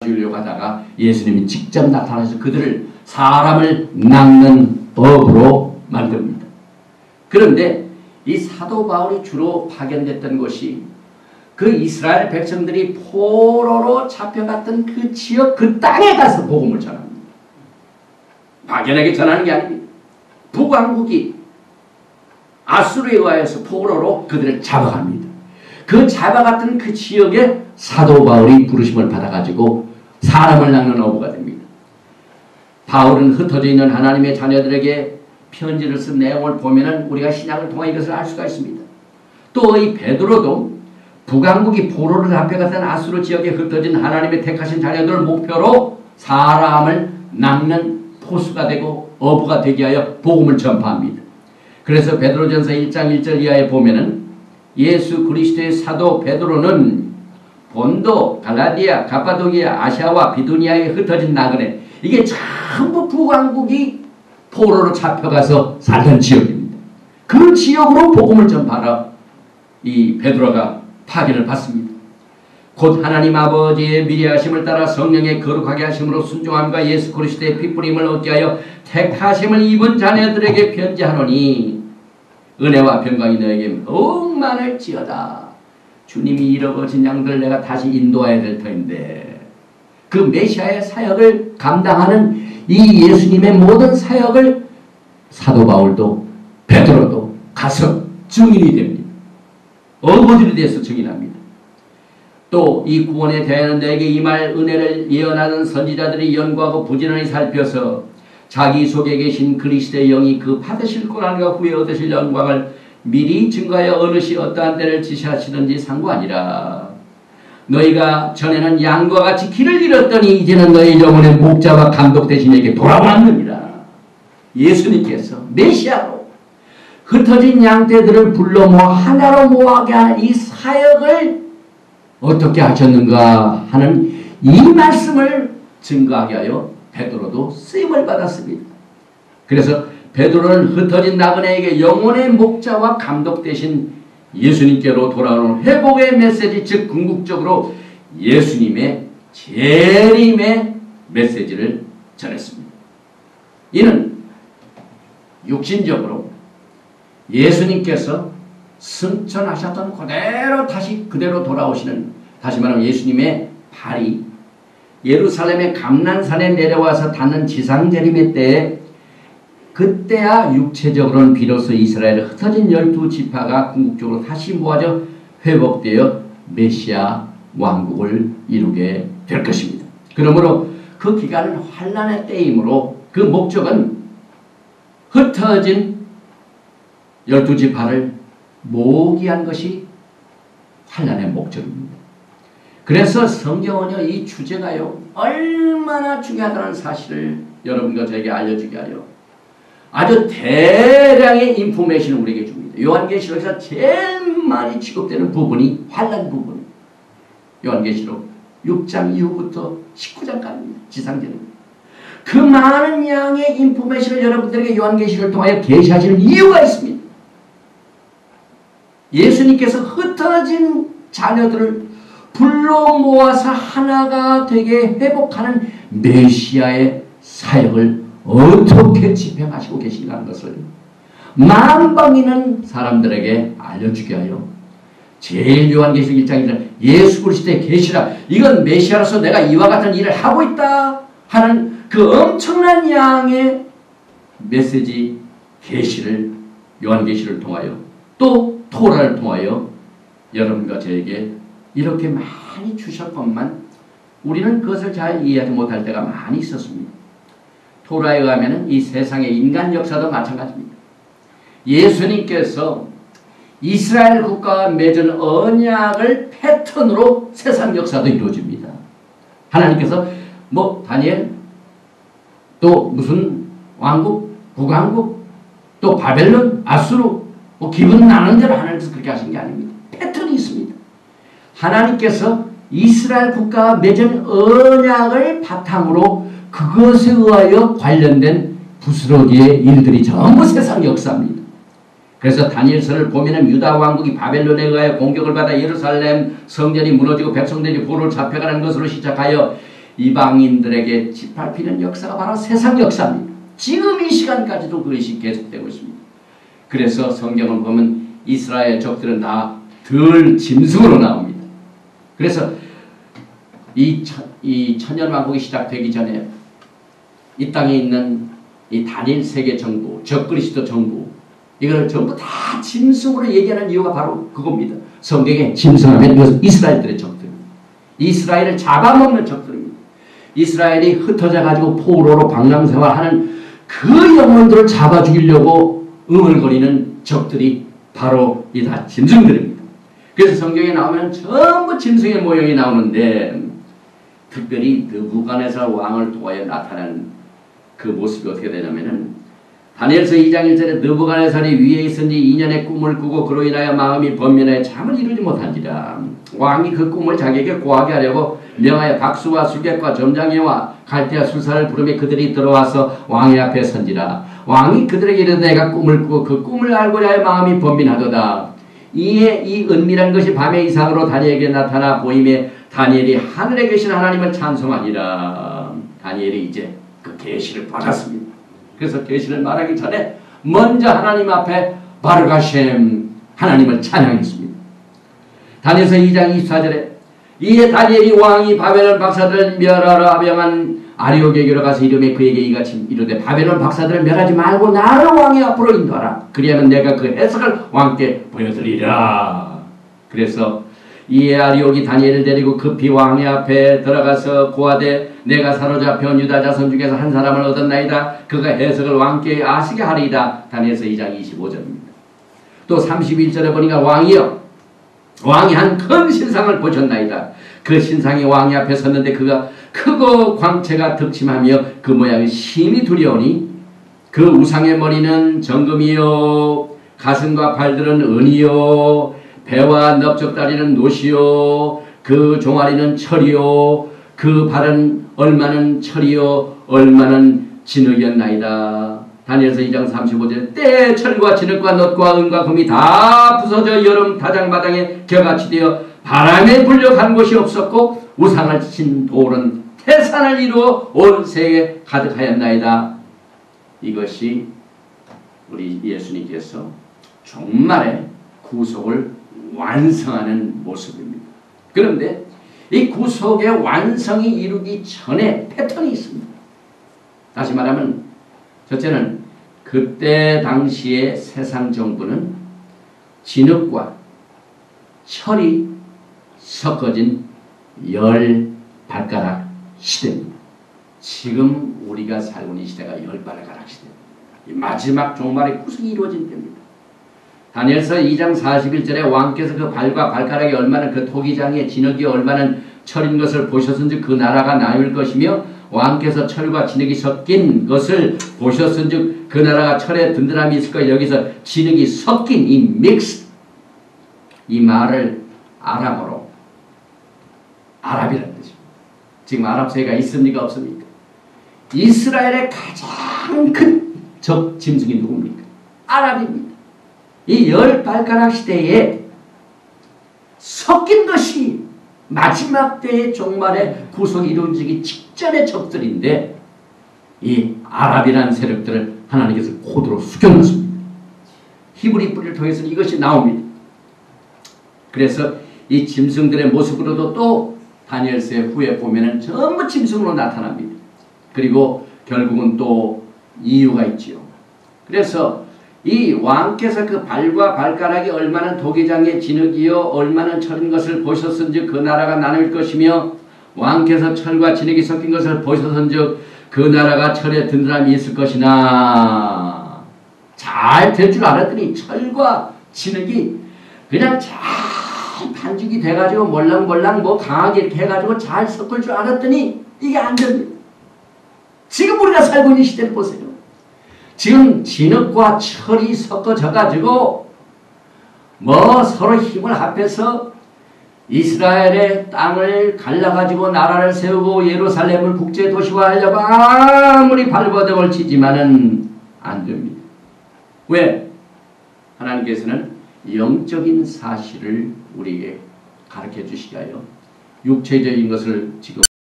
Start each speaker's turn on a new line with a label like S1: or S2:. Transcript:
S1: 주려고 하다가 예수님이 직접 나타나서 그들을 사람을 낚는 법으로 만듭니다. 그런데 이 사도 바울이 주로 파견됐던 곳이 그 이스라엘 백성들이 포로로 잡혀갔던 그 지역 그 땅에 가서 복음을 전합니다. 막연하게 전하는 게 아닙니다. 북왕국이 아수르에 의하여서 포로로 그들을 잡아갑니다. 그 잡아갔던 그 지역에 사도 바울이 부르심을 받아가지고 사람을 낚는 어부가 됩니다. 바울은 흩어져 있는 하나님의 자녀들에게 편지를 쓴 내용을 보면은 우리가 신약을 통해 이것을 알 수가 있습니다. 또 이 베드로도 북왕국이 포로로 잡혀갔던 아수르 지역에 흩어진 하나님의 택하신 자녀들을 목표로 사람을 낚는 포수가 되고 어부가 되게 하여 복음을 전파합니다. 그래서 베드로전서 1장 1절 이하에 보면은 예수 그리스도의 사도 베드로는 본도, 갈라디아, 가파도기아, 아시아와 비두니아에 흩어진 나그네, 이게 전부 북왕국이 포로로 잡혀가서 살던 지역입니다. 그 지역으로 복음을 전파하러 이 베드로가 파견을 받습니다. 곧 하나님 아버지의 미리하심을 따라 성령의 거룩하게 하심으로 순종함과 예수 그리스도의 핏부림을 얻게 하여 택하심을 입은 자녀들에게 편지하노니 은혜와 평강이 너에게 더욱 많을지어다. 주님이 잃어버진 양들 내가 다시 인도해야 될 터인데 그 메시아의 사역을 감당하는 이 예수님의 모든 사역을 사도 바울도 베드로도 가서 증인이 됩니다. 어부들이 돼서 증인합니다. 또 이 구원에 대하여 너에게 임할 은혜를 예언하는 선지자들이 연구하고 부지런히 살펴서 자기 속에 계신 그리스도의 영이 그 받으실 고난과 후에 얻으실 영광을 미리 증거하여 어느 시 어떠한 때를 지시하시든지 상관이라. 너희가 전에는 양과 같이 길을 잃었더니 이제는 너희 영혼의 목자와 감독 되신 에게 돌아왔느니라. 예수님께서 메시아로 흩어진 양떼들을 불러 모아 하나로 모아게 한 이 사역을 어떻게 하셨는가 하는 이 말씀을 증거하게 하여 베드로도 쓰임을 받았습니다. 그래서 베드로는 흩어진 나그네에게 영혼의 목자와 감독 되신 예수님께로 돌아오는 회복의 메시지, 즉 궁극적으로 예수님의 재림의 메시지를 전했습니다. 이는 육신적으로 예수님께서 승천하셨던 그대로 다시 그대로 돌아오시는, 다시 말하면 예수님의 발이 예루살렘의 감난산에 내려와서 닿는 지상재림의 때에 그때야 육체적으로는 비로소 이스라엘의 흩어진 12지파가 궁극적으로 다시 모아져 회복되어 메시아 왕국을 이루게 될 것입니다. 그러므로 그 기간은 환난의 때이므로 그 목적은 흩어진 12지파를 모으기 한 것이 환난의 목적입니다. 그래서 성경은요, 이 주제가요 얼마나 중요하다는 사실을 여러분과 저에게 알려주게 하여 아주 대량의 인포메이션을 우리에게 줍니다. 요한계시록에서 제일 많이 취급되는 부분이 환난 부분입니다. 요한계시록 6장 이후부터 19장까지입니다. 지상제는 그 많은 양의 인포메이션을 여러분들에게 요한계시록을 통하여 계시하시는 이유가 있습니다. 예수님께서 흩어진 자녀들을 불러 모아서 하나가 되게 회복하는 메시아의 사역을 어떻게 집행하시고 계신가 하는 것을 만방이는 사람들에게 알려주게 하여 제일 요한계시록 1장 1절 예수 그리스도의 계시라, 이건 메시아로서 내가 이와 같은 일을 하고 있다 하는 그 엄청난 양의 메시지 계시를 요한계시를 통하여 또 토라를 통하여 여러분과 저에게 이렇게 많이 주셨건만 우리는 그것을 잘 이해하지 못할 때가 많이 있었습니다. 토라에 의하면 이 세상의 인간 역사도 마찬가지입니다. 예수님께서 이스라엘 국가와 맺은 언약을 패턴으로 세상 역사도 이루어집니다. 하나님께서 뭐 다니엘 또 무슨 왕국, 북왕국, 또 바벨론, 아수르 뭐 기분 나는 대로 하나님께서 그렇게 하신 게 아닙니다. 패턴이 있습니다. 하나님께서 이스라엘 국가와 맺은 언약을 바탕으로 그것에 의하여 관련된 부스러기의 일들이 전부 세상 역사입니다. 그래서 다니엘서를 보면은 유다 왕국이 바벨론에 의하여 공격을 받아 예루살렘 성전이 무너지고 백성들이 포로를 잡혀가는 것으로 시작하여 이방인들에게 짓밟히는 역사가 바로 세상 역사입니다. 지금 이 시간까지도 그것이 계속되고 있습니다. 그래서 성경을 보면 이스라엘 적들은 다 덜 짐승으로 나옵니다. 그래서 이 천년왕국이 시작되기 전에 이 땅에 있는 이 단일 세계 정부, 적그리스도 정부, 이걸 전부 다 짐승으로 얘기하는 이유가 바로 그겁니다. 성경에 짐승하면 이것은 이스라엘들의 적들입니다. 이스라엘을 잡아먹는 적들입니다. 이스라엘이 흩어져 가지고 포로로 방랑생활하는 그 영혼들을 잡아 죽이려고 응얼거리는 적들이 바로 이 다 짐승들입니다. 그래서 성경에 나오면 전부 짐승의 모형이 나오는데 특별히 느부갓네살 왕을 통하여 나타나는 그 모습이 어떻게 되냐면은 다니엘서 2장 1절에 느부갓네살이 위에 있은지 2년의 꿈을 꾸고 그로 인하여 마음이 번민하여 잠을 이루지 못한지라. 왕이 그 꿈을 자기에게 고하게 하려고 명하여 박수와 수객과 점장이와 갈대와 술사를 부르며 그들이 들어와서 왕의 앞에 선지라. 왕이 그들에게 이르되 내가 꿈을 꾸고 그 꿈을 알고자 하여 마음이 번민하도다. 이에 이 은밀한 것이 밤의 이상으로 다니엘에게 나타나 보임에 다니엘이 하늘에 계신 하나님을 찬송하니라. 다니엘이 이제 그 계시를 받았습니다. 그래서 계시를 말하기 전에 먼저 하나님 앞에 바르가셴 하나님을 찬양했습니다. 다니엘서 2장 24절에 이에 다니엘이 왕이 바벨론 박사들을 멸하라 명한 아리오게에게로 가서 이름에 그에게 이같이 이르되 바벨론 박사들을 멸하지 말고 나를 왕의 앞으로 인도하라. 그리하면 내가 그 해석을 왕께 보여드리라. 그래서 이에 아리옥이 다니엘을 데리고 급히 왕의 앞에 들어가서 고하되 내가 사로잡혀온 유다 자손 중에서 한 사람을 얻었나이다. 그가 해석을 왕께 아시게 하리이다. 다니엘서 2장 25절입니다. 또 31절에 보니까 왕이 한 큰 신상을 보셨나이다. 그 신상이 왕의 앞에 섰는데 그가 크고 광채가 득심하며 그 모양이 심히 두려우니 그 우상의 머리는 정금이요 가슴과 발들은 은이요 배와 넓적다리는 노시요 그 종아리는 철이요 그 발은 얼마는 철이요 얼마는 진흙이었나이다. 다니엘서 2장 35절 때 철과 진흙과 놋과 은과 금이 다 부서져 여름 다장마당에 겨같이 되어 바람에 불려간 곳이 없었고 우상을 친 돌은 태산을 이루어 온 세계에 가득하였나이다. 이것이 우리 예수님께서 종말의 구속을 완성하는 모습입니다. 그런데 이 구속의 완성이 이루기 전에 패턴이 있습니다. 다시 말하면 첫째는 그때 당시의 세상 정부는 진흙과 철이 섞어진 10발가락 시대입니다. 지금 우리가 살고 있는 시대가 10발가락 시대입니다. 마지막 종말의 구속이 이루어진 때입니다. 다니엘서 2장 41절에 왕께서 그 발과 발가락이 얼마나 그 토기장의 진흙이 얼마나 철인 것을 보셨은즉 그 나라가 나눌 것이며 왕께서 철과 진흙이 섞인 것을 보셨은즉 그 나라가 철에 든든함이 있을 거예요. 여기서 진흙이 섞인 이 믹스 이 말을 아람어로 아랍이라는 뜻입니다. 지금 아랍 세계가 있습니까 없습니까? 이스라엘의 가장 큰 적 짐승이 누굽니까? 아랍입니다. 이 10발가락 시대에 섞인 것이 마지막 때의 종말의 구속이 이루어지기 직전의 적들인데 이 아랍이라는 세력들을 하나님께서 코드로 숙여놓습니다. 히브리 뿌리를 통해서는 이것이 나옵니다. 그래서 이 짐승들의 모습으로도 또 다니엘서의 후에 보면은 전부 짐승으로 나타납니다. 그리고 결국은 또 이유가 있지요. 그래서 이 왕께서 그 발과 발가락이 얼마나 도기장의 진흙이요 얼마나 철인 것을 보셨은즉 그 나라가 나눌 것이며 왕께서 철과 진흙이 섞인 것을 보셨은즉 그 나라가 철에 든든함이 있을 것이나 잘 될 줄 알았더니 철과 진흙이 그냥 잘 반죽이 돼가지고 몰랑몰랑 뭐 강하게 이렇게 해가지고 잘 섞을 줄 알았더니 이게 안 됩니다. 지금 우리가 살고 있는 시대를 보세요. 지금 진흙과 철이 섞어져 가지고 뭐 서로 힘을 합해서 이스라엘의 땅을 갈라가지고 나라를 세우고 예루살렘을 국제도시화하려고 아무리 발버둥을 치지만은 안 됩니다. 왜? 하나님께서는 영적인 사실을 우리에게 가르쳐 주시가요. 육체적인 것을 지금